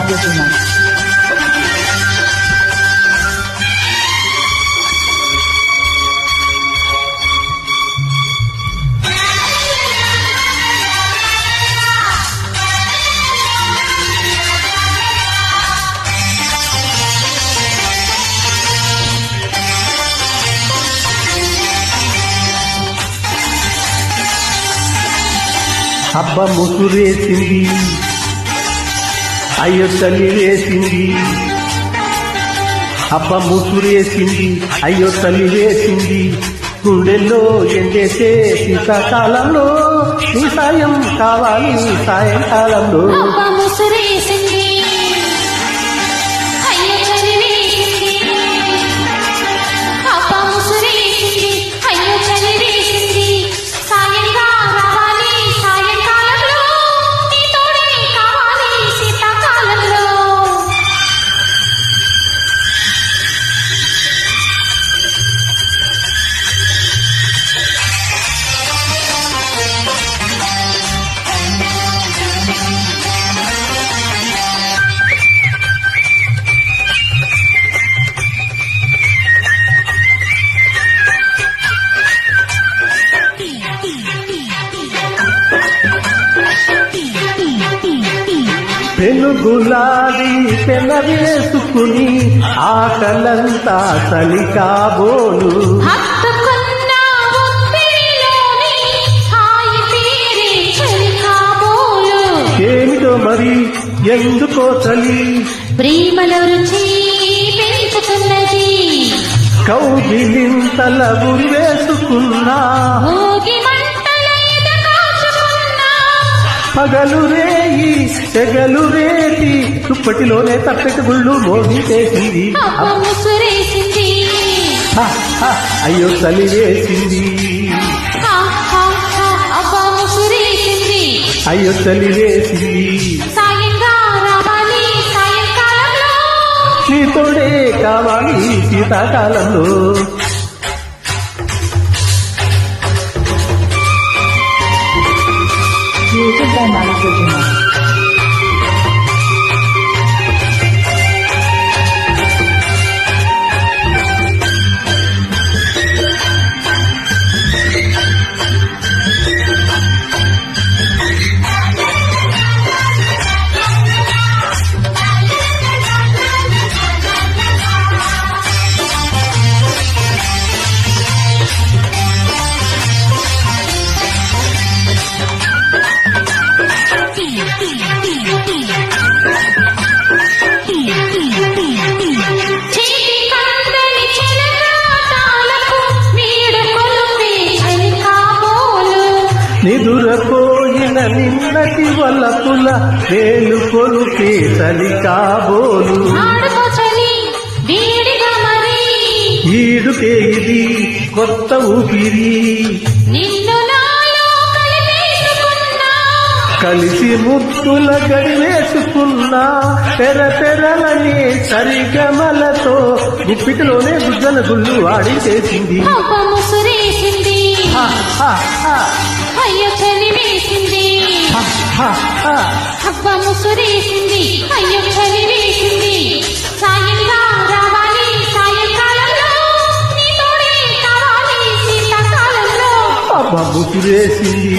నలుగుతున్నాం. అబ్బ ముసురేసింది, అయ్యో తల్లి వేసింది. అబ్బ ముసురేసింది, అయ్యో తల్లి వేసింది. గుండెల్లో ఎండేసే శీతాకాలంలో నీ సాయం కావాలి సాయంకాలంలో. పెను గులాబీ పెన వేసుకుని ఆకలంతా చలి కాబోలు. ఏమిటో మరి ఎందుకో చలి ప్రేమలో రుచి పెంచుతున్నది. కౌగిలింతల గురి వేసుకున్నా పగలు రేయి తెగలు రేటి దుప్పటిలోనే తప్పెటి గుళ్ళు మోగించేసింది. అయ్యో చలి వేసింది, అయ్యో చలి వేసింది. నీ తోడే కావాలి శీతాకాలంలో. నలుగుతున్నాం. నిదురపోయిన నిన్నటి వలపుల వేలు కొలుపే చలి కాబోలు. ఈడుకే ఇది కొత్త ఊపిరి, కలిసి ముద్దుల గడి వేసుకున్నా తెర తెరలని సరిగమలతో గుప్పిటిలోనే గుజ్జల గుళ్ళు ఆడించేసింది. అయ్యో చలి వేసింది, అబ్బ ముసురేసింది, అయ్యో చలి వేసింది. సాయంగా రావాలి సాయంకాలంలో, నీ తోడే కావాలి శీతాకాలంలో. అబ్బ ముసురేసింది,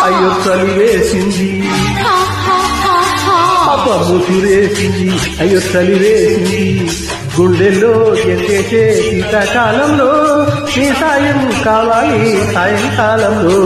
అయ్యో చలి వేసింది. అబ్బ ముసురేసింది, అయ్యో చలి వేసింది. గుండెల్లో ఎండేసే శీతాకాలంలో నీ సాయం కావాలి సాయంకాలంలో.